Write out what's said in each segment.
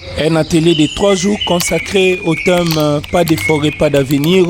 Un atelier de 3 jours consacré au thème « Pas de forêt, pas d'avenir »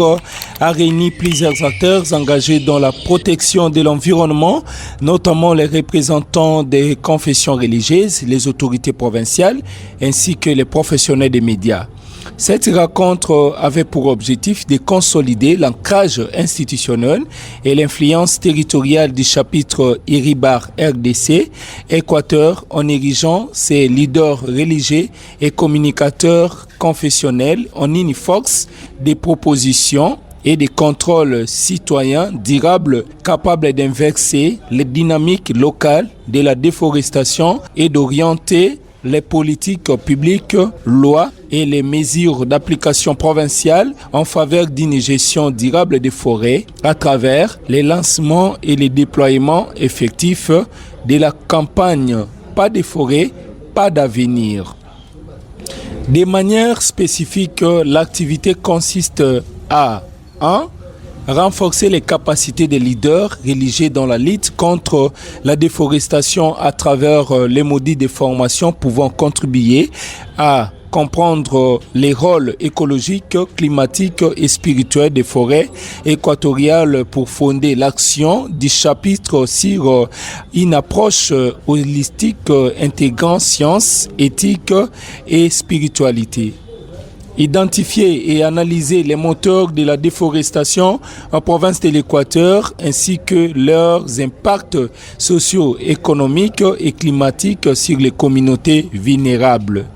a réuni plusieurs acteurs engagés dans la protection de l'environnement, notamment les représentants des confessions religieuses, les autorités provinciales ainsi que les professionnels des médias. Cette rencontre avait pour objectif de consolider l'ancrage institutionnel et l'influence territoriale du chapitre Iribar RDC Équateur en érigeant ses leaders religieux et communicateurs confessionnels en une force des propositions et des contrôles citoyens durables capables d'inverser les dynamiques locales de la déforestation et d'orienter les politiques publiques, lois et les mesures d'application provinciale en faveur d'une gestion durable des forêts à travers les lancements et les déploiements effectifs de la campagne Pas de forêt, pas d'avenir. De manière spécifique, l'activité consiste à 1. Renforcer les capacités des leaders religieux dans la lutte contre la déforestation à travers les modèles de formation pouvant contribuer à comprendre les rôles écologiques, climatiques et spirituels des forêts équatoriales pour fonder l'action du chapitre sur une approche holistique intégrant science, éthique et spiritualité. Identifier et analyser les moteurs de la déforestation en province de l'Équateur ainsi que leurs impacts socio-économiques et climatiques sur les communautés vulnérables.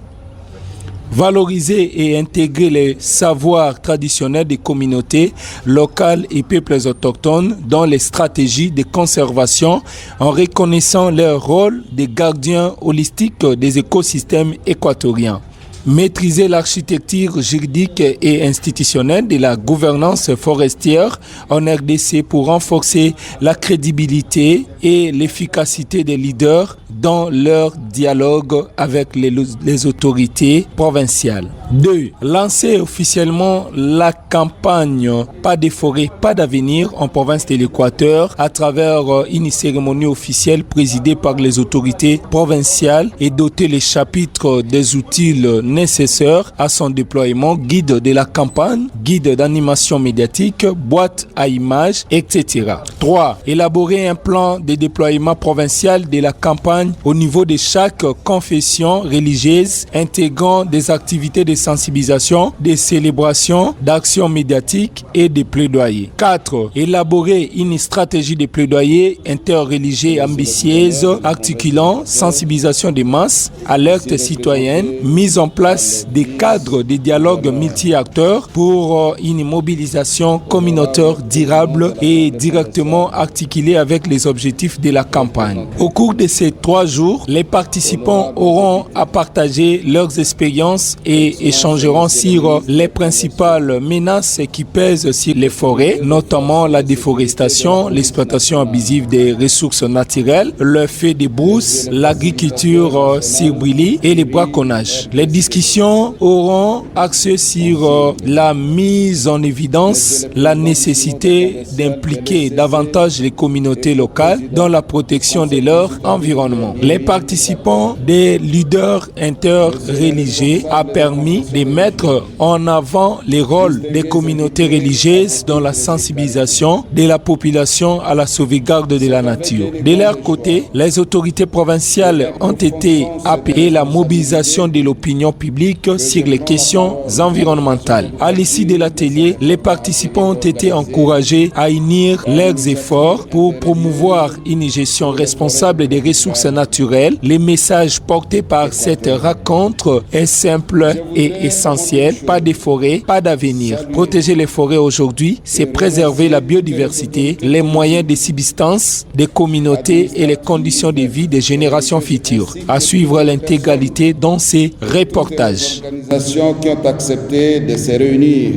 Valoriser et intégrer les savoirs traditionnels des communautés locales et peuples autochtones dans les stratégies de conservation en reconnaissant leur rôle de gardiens holistiques des écosystèmes équatoriens. Maîtriser l'architecture juridique et institutionnelle de la gouvernance forestière en RDC pour renforcer la crédibilité et l'efficacité des leaders dans leur dialogue avec les autorités provinciales. 2. Lancer officiellement la campagne Pas de forêt, pas d'avenir en province de l'Équateur à travers une cérémonie officielle présidée par les autorités provinciales et doter les chapitres des outils nécessaires à son déploiement, guide de la campagne, guide d'animation médiatique, boîte à images, etc. 3. Élaborer un plan de déploiement provincial de la campagne au niveau de chaque confession religieuse, intégrant des activités de sensibilisation, des célébrations, d'actions médiatiques et de plaidoyer. 4. Élaborer une stratégie de plaidoyer interreligieux ambitieuse, articulant sensibilisation des masses, alerte citoyenne, mise en place des cadres de dialogue multi-acteurs pour une mobilisation communautaire durable et directement articulée avec les objectifs de la campagne. Au cours de ces 3 jours, les participants auront à partager leurs expériences et échangeront sur les principales menaces qui pèsent sur les forêts, notamment la déforestation, l'exploitation abusive des ressources naturelles, le feu de brousse, l'agriculture surbrillée et le braconnage. Les discussions auront axé sur la mise en évidence, la nécessité d'impliquer davantage les communautés locales dans la protection de leur environnement. Les participants des leaders interreligieux a permis de mettre en avant les rôles des communautés religieuses dans la sensibilisation de la population à la sauvegarde de la nature. De leur côté, les autorités provinciales ont été appelées à la mobilisation de l'opinion publique sur les questions environnementales. À l'issue de l'atelier, les participants ont été encouragés à unir leurs efforts pour promouvoir une gestion responsable des ressources naturelles. Les messages portés par cette rencontre est simple et essentiel. Pas de forêt, pas d'avenir. Protéger les forêts aujourd'hui, c'est préserver la biodiversité, les moyens de subsistance des communautés et les conditions de vie des générations futures. À suivre l'intégralité dans ces reportages. Les organisations qui ont accepté de se réunir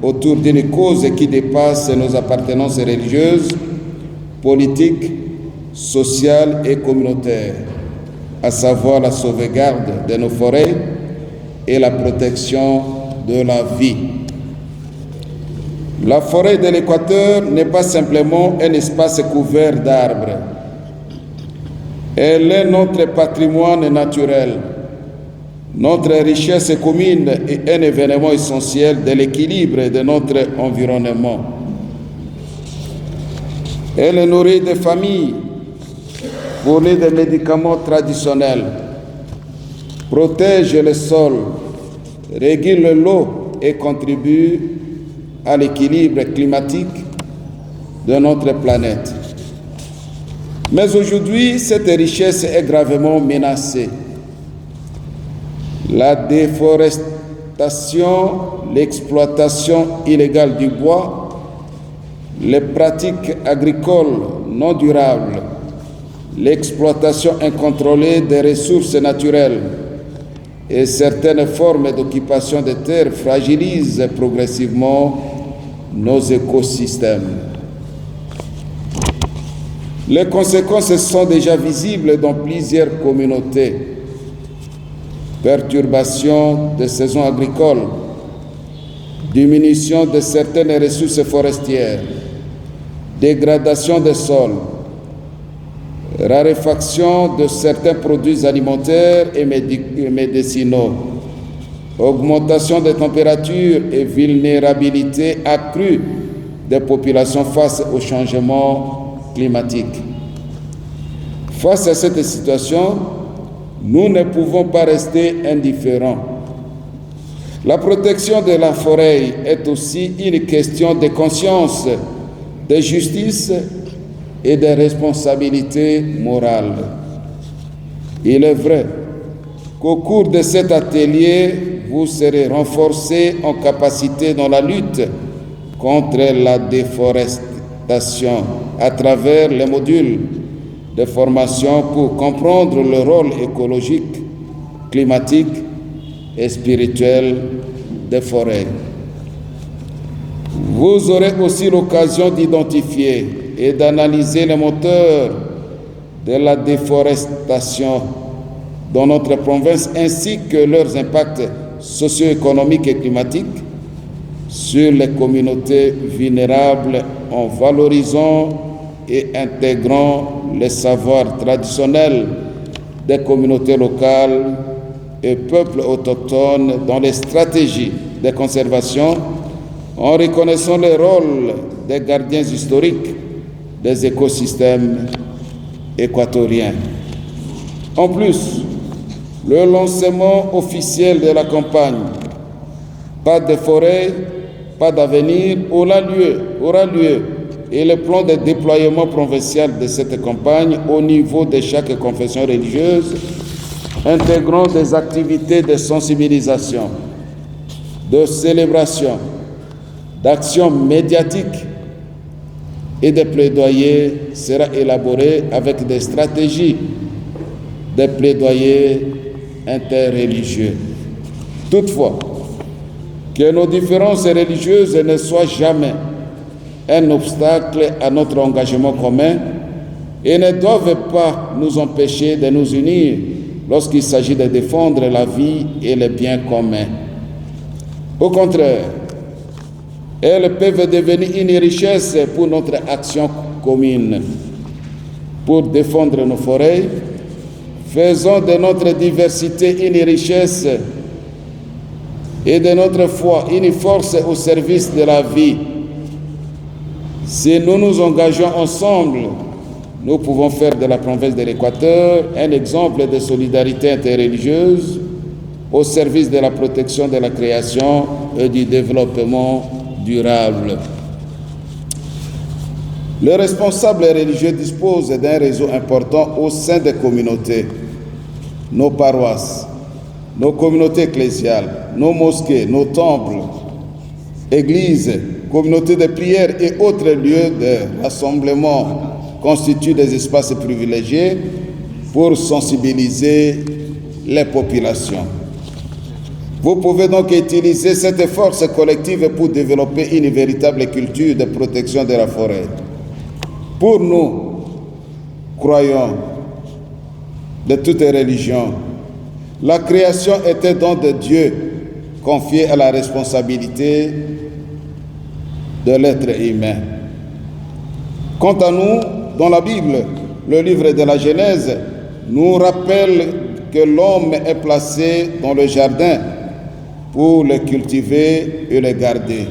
autour d'une cause qui dépasse nos appartenances religieuses, politiques, sociales et communautaires, à savoir la sauvegarde de nos forêts et la protection de la vie. La forêt de l'Équateur n'est pas simplement un espace couvert d'arbres. Elle est notre patrimoine naturel, Notre richesse commune est un événement essentiel de l'équilibre de notre environnement. Elle nourrit des familles, fournit des médicaments traditionnels, protège le sol, régule l'eau et contribue à l'équilibre climatique de notre planète. Mais aujourd'hui, cette richesse est gravement menacée. La déforestation, l'exploitation illégale du bois, les pratiques agricoles non durables, l'exploitation incontrôlée des ressources naturelles et certaines formes d'occupation des terres fragilisent progressivement nos écosystèmes. Les conséquences sont déjà visibles dans plusieurs communautés. Perturbation des saisons agricoles, diminution de certaines ressources forestières, dégradation des sols, raréfaction de certains produits alimentaires et médicinaux, augmentation des températures et vulnérabilité accrue des populations face au changement climatique. Face à cette situation, nous ne pouvons pas rester indifférents. La protection de la forêt est aussi une question de conscience, de justice et de responsabilité morale. Il est vrai qu'au cours de cet atelier, vous serez renforcés en capacité dans la lutte contre la déforestation à travers les modules de formation pour comprendre le rôle écologique, climatique et spirituel des forêts. Vous aurez aussi l'occasion d'identifier et d'analyser les moteurs de la déforestation dans notre province ainsi que leurs impacts socio-économiques et climatiques sur les communautés vulnérables en valorisant et intégrant les savoirs traditionnels des communautés locales et peuples autochtones dans les stratégies de conservation en reconnaissant le rôle des gardiens historiques des écosystèmes équatoriens. En plus, le lancement officiel de la campagne « Pas de forêt, pas d'avenir » aura lieu et le plan de déploiement provincial de cette campagne au niveau de chaque confession religieuse, intégrant des activités de sensibilisation, de célébration, d'action médiatique et de plaidoyer sera élaboré avec des stratégies de plaidoyer interreligieux. Toutefois, que nos différences religieuses ne soient jamais un obstacle à notre engagement commun et ne doivent pas nous empêcher de nous unir lorsqu'il s'agit de défendre la vie et les biens communs. Au contraire, elles peuvent devenir une richesse pour notre action commune. Pour défendre nos forêts, faisons de notre diversité une richesse et de notre foi une force au service de la vie. Si nous nous engageons ensemble, nous pouvons faire de la province de l'Équateur un exemple de solidarité interreligieuse au service de la protection de la création et du développement durable. Les responsables religieux disposent d'un réseau important au sein des communautés, nos paroisses, nos communautés ecclésiales, nos mosquées, nos temples, églises, communautés de prière et autres lieux de rassemblement constituent des espaces privilégiés pour sensibiliser les populations. Vous pouvez donc utiliser cette force collective pour développer une véritable culture de protection de la forêt. Pour nous, croyants de toutes les religions, la création est un don de Dieu confié à la responsabilité de l'être humain. Quant à nous, dans la Bible, le livre de la Genèse nous rappelle que l'homme est placé dans le jardin pour le cultiver et le garder.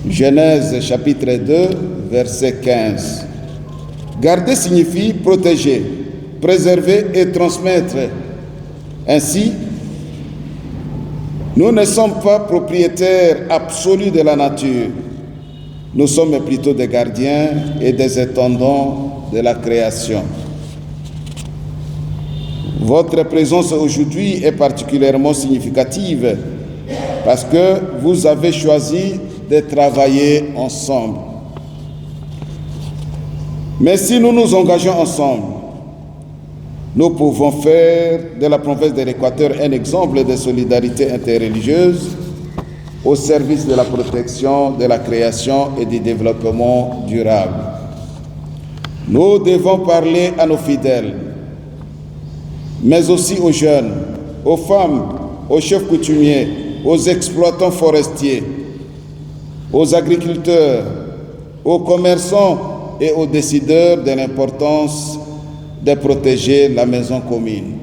Genèse chapitre 2, verset 15. Garder signifie protéger, préserver et transmettre. Ainsi, nous ne sommes pas propriétaires absolus de la nature. Nous sommes plutôt des gardiens et des intendants de la création. Votre présence aujourd'hui est particulièrement significative parce que vous avez choisi de travailler ensemble. Mais si nous nous engageons ensemble, nous pouvons faire de la province de l'Équateur un exemple de solidarité interreligieuse au service de la protection de la création et du développement durable. Nous devons parler à nos fidèles, mais aussi aux jeunes, aux femmes, aux chefs coutumiers, aux exploitants forestiers, aux agriculteurs, aux commerçants et aux décideurs de l'importance de protéger la maison commune.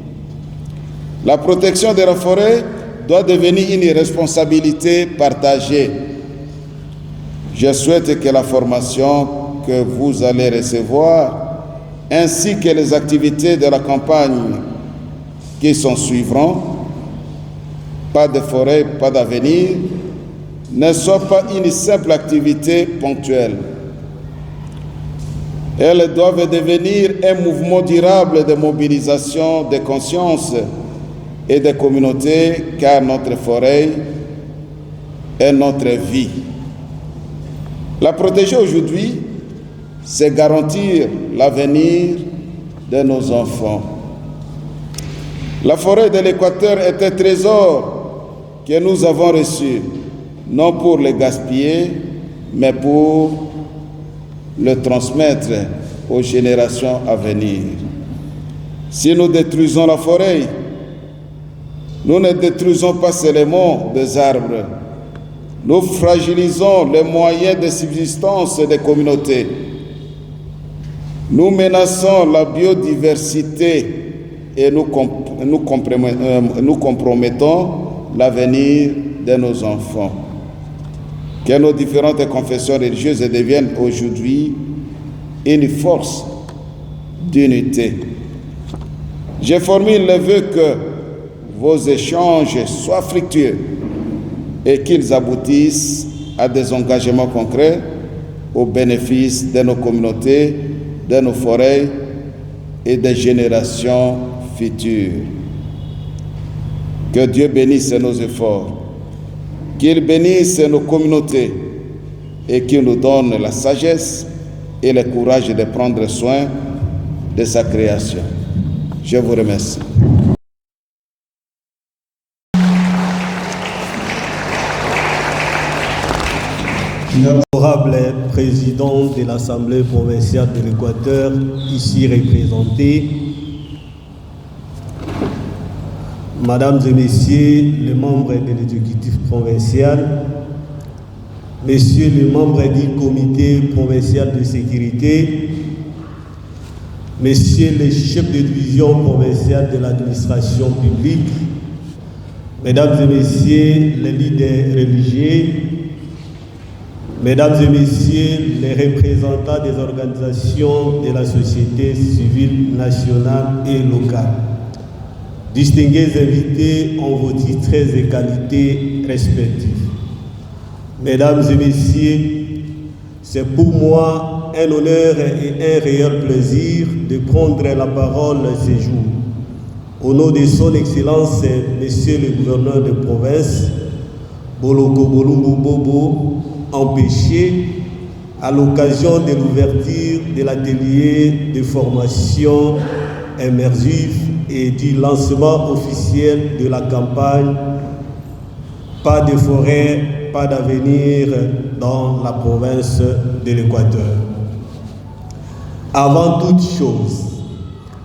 La protection de la forêt doit devenir une responsabilité partagée. Je souhaite que la formation que vous allez recevoir, ainsi que les activités de la campagne qui s'en suivront, pas de forêt, pas d'avenir, ne soient pas une simple activité ponctuelle. Elles doivent devenir un mouvement durable de mobilisation des consciences et des communautés, car notre forêt est notre vie. La protéger aujourd'hui, c'est garantir l'avenir de nos enfants. La forêt de l'Équateur est un trésor que nous avons reçu, non pour le gaspiller, mais pour le transmettre aux générations à venir. Si nous détruisons la forêt, nous ne détruisons pas seulement des arbres, nous fragilisons les moyens de subsistance des communautés. Nous menaçons la biodiversité et nous compromettons l'avenir de nos enfants. Que nos différentes confessions religieuses deviennent aujourd'hui une force d'unité. Je formule le vœu que vos échanges soient fructueux et qu'ils aboutissent à des engagements concrets au bénéfice de nos communautés, de nos forêts et des générations futures. Que Dieu bénisse nos efforts, qu'il bénisse nos communautés et qu'il nous donne la sagesse et le courage de prendre soin de sa création. Je vous remercie. Honorable président de l'Assemblée provinciale de l'Équateur, ici représenté, Mesdames et Messieurs les membres de l'exécutif provincial, Messieurs les membres du comité provincial de sécurité, Messieurs les chefs de division provinciale de l'administration publique, Mesdames et Messieurs les leaders religieux, Mesdames et Messieurs les représentants des organisations de la société civile nationale et locale, distingués invités en vos titres et qualités respectifs. Mesdames et Messieurs, c'est pour moi un honneur et un réel plaisir de prendre la parole ce jour. Au nom de son Excellence, Monsieur le gouverneur de province, Boloko Bolumbu Bobo, empêché à l'occasion de l'ouverture de l'atelier de formation immersive et du lancement officiel de la campagne « Pas de forêt, pas d'avenir » dans la province de l'Équateur. Avant toute chose,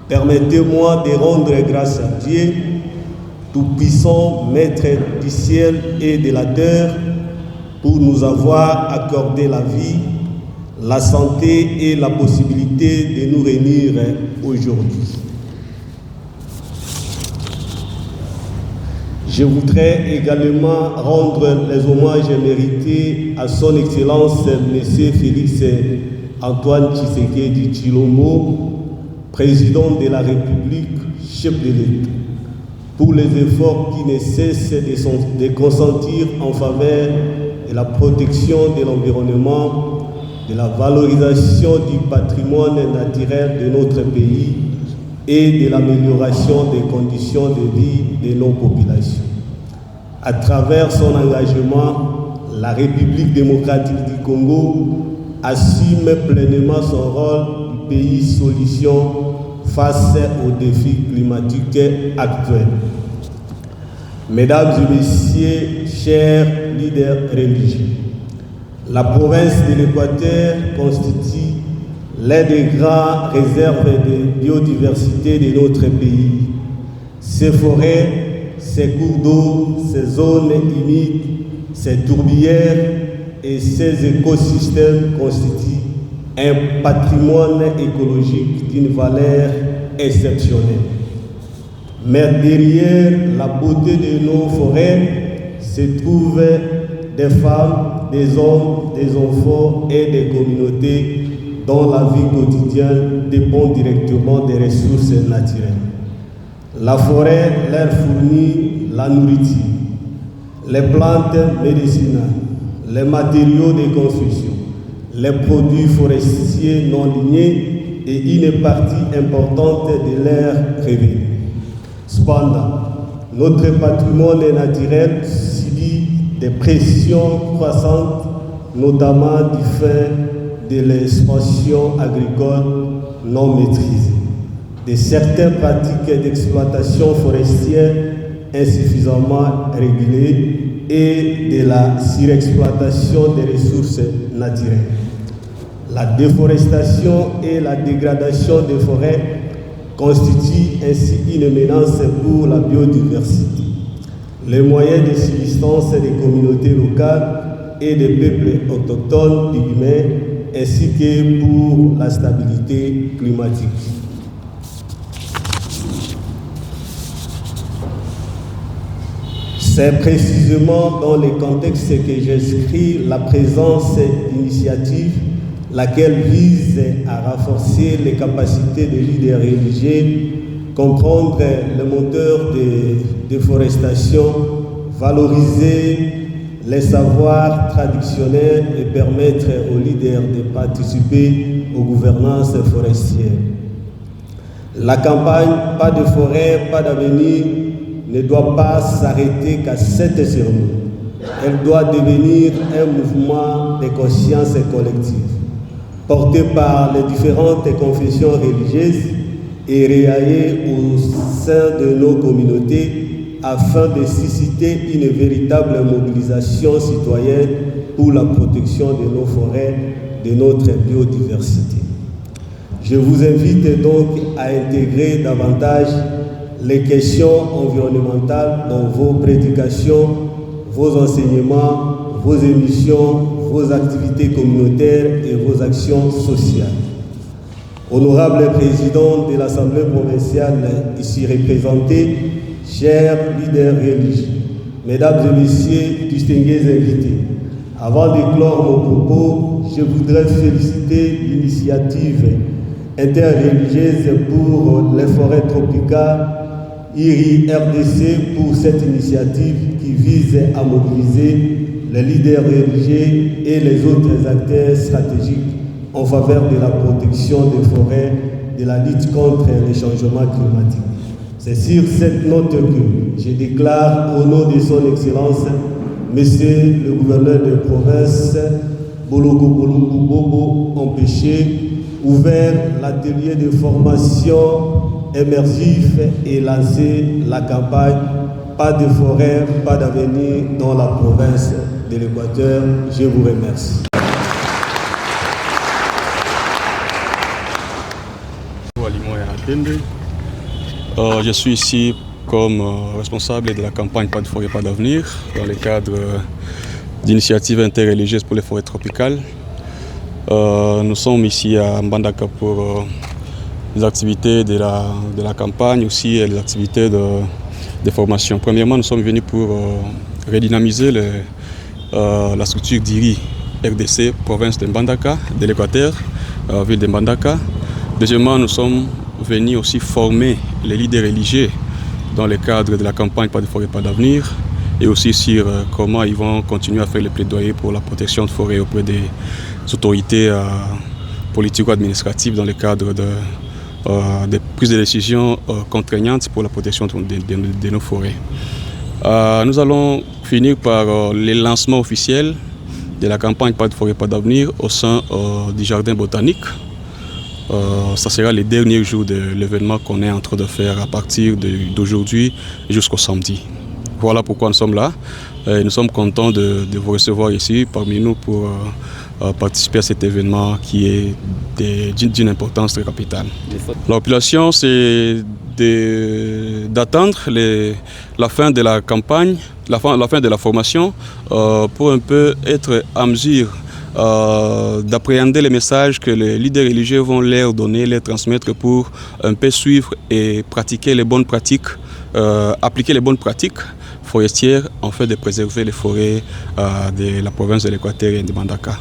permettez-moi de rendre grâce à Dieu, tout-puissant, Maître du ciel et de la terre, pour nous avoir accordé la vie, la santé et la possibilité de nous réunir aujourd'hui. Je voudrais également rendre les hommages mérités à son Excellence M. Félix Antoine Tshisekedi Tshilombo, président de la République, chef de l'État, pour les efforts qui ne cessent de consentir en faveur de la protection de l'environnement, de la valorisation du patrimoine naturel de notre pays et de l'amélioration des conditions de vie de nos populations. À travers son engagement, la République démocratique du Congo assume pleinement son rôle du pays solution face aux défis climatiques actuels. Mesdames et messieurs, chers leaders religieux, la province de l'Équateur constitue l'une des grandes réserves de biodiversité de notre pays. Ses forêts, ses cours d'eau, ses zones humides, ses tourbières et ses écosystèmes constituent un patrimoine écologique d'une valeur exceptionnelle. Mais derrière la beauté de nos forêts se trouvent des femmes, des hommes, des enfants et des communautés dont la vie quotidienne dépend directement des ressources naturelles. La forêt leur fournit la nourriture, les plantes médicinales, les matériaux de construction, les produits forestiers non lignés et une partie importante de leurs revenus. Cependant, notre patrimoine naturel subit des pressions croissantes, notamment du fait de l'expansion agricole non maîtrisée, de certaines pratiques d'exploitation forestière insuffisamment régulées et de la surexploitation des ressources naturelles. La déforestation et la dégradation des forêts constituent ainsi une menace pour la biodiversité, les moyens de subsistance des communautés locales et des peuples autochtones du Guinée, ainsi que pour la stabilité climatique. C'est précisément dans le contexte que j'inscris la présence d'initiatives laquelle vise à renforcer les capacités des leaders religieux, comprendre les moteurs de déforestation, valoriser les savoirs traditionnels et permettre aux leaders de participer aux gouvernances forestières. La campagne « Pas de forêt, pas d'avenir » ne doit pas s'arrêter qu'à cette cérémonie. Elle doit devenir un mouvement de conscience collective, porté par les différentes confessions religieuses et réalisé au sein de nos communautés afin de susciter une véritable mobilisation citoyenne pour la protection de nos forêts, de notre biodiversité. Je vous invite donc à intégrer davantage les questions environnementales dans vos prédications, vos enseignements, vos émissions, vos activités communautaires et vos actions sociales. Honorable président de l'Assemblée provinciale ici représenté, chers leaders religieux, mesdames et messieurs, distingués invités, avant de clore mon propos, je voudrais féliciter l'initiative interreligieuse pour les forêts tropicales, IRI RDC, pour cette initiative qui vise à mobiliser les leaders religieux et les autres acteurs stratégiques en faveur de la protection des forêts, de la lutte contre les changements climatiques. C'est sur cette note que je déclare au nom de son Excellence, Monsieur le gouverneur de province, Boloko Bolungu Bobo, empêché, ouvert l'atelier de formation immersif et lancé la campagne « Pas de forêt, pas d'avenir » dans la province de l'Équateur. Je vous remercie. Je suis ici comme responsable de la campagne Pas de forêt, pas d'avenir dans le cadre d'initiatives interreligieuses pour les forêts tropicales. Nous sommes ici à Mbandaka pour les activités de la campagne, aussi les activités des formations. Premièrement, nous sommes venus pour redynamiser la structure d'IRI RDC, province de Mbandaka, de l'Équateur, ville de Mbandaka. Deuxièmement, nous sommes venus aussi former les leaders religieux dans le cadre de la campagne Pas de forêt, pas d'avenir, et aussi sur comment ils vont continuer à faire le plaidoyer pour la protection de forêt auprès des autorités politico-administratives dans le cadre des prises de décisions contraignantes pour la protection de nos forêts. Nous allons finir par le lancement officiel de la campagne Pas de forêt, pas d'avenir au sein du jardin botanique. Ça sera les derniers jours de l'événement qu'on est en train de faire à partir d'aujourd'hui jusqu'au samedi. Voilà pourquoi nous sommes là. Et nous sommes contents de vous recevoir ici parmi nous pour participer à cet événement qui est d'une importance très capitale. La population, c'est d'attendre la fin de la campagne, la fin de la formation pour un peu être à mesure d'appréhender les messages que les leaders religieux vont leur donner, leur transmettre pour un peu suivre et pratiquer les bonnes pratiques, appliquer les bonnes pratiques forestières en fait de préserver les forêts de la province de l'Équateur et de Mbandaka.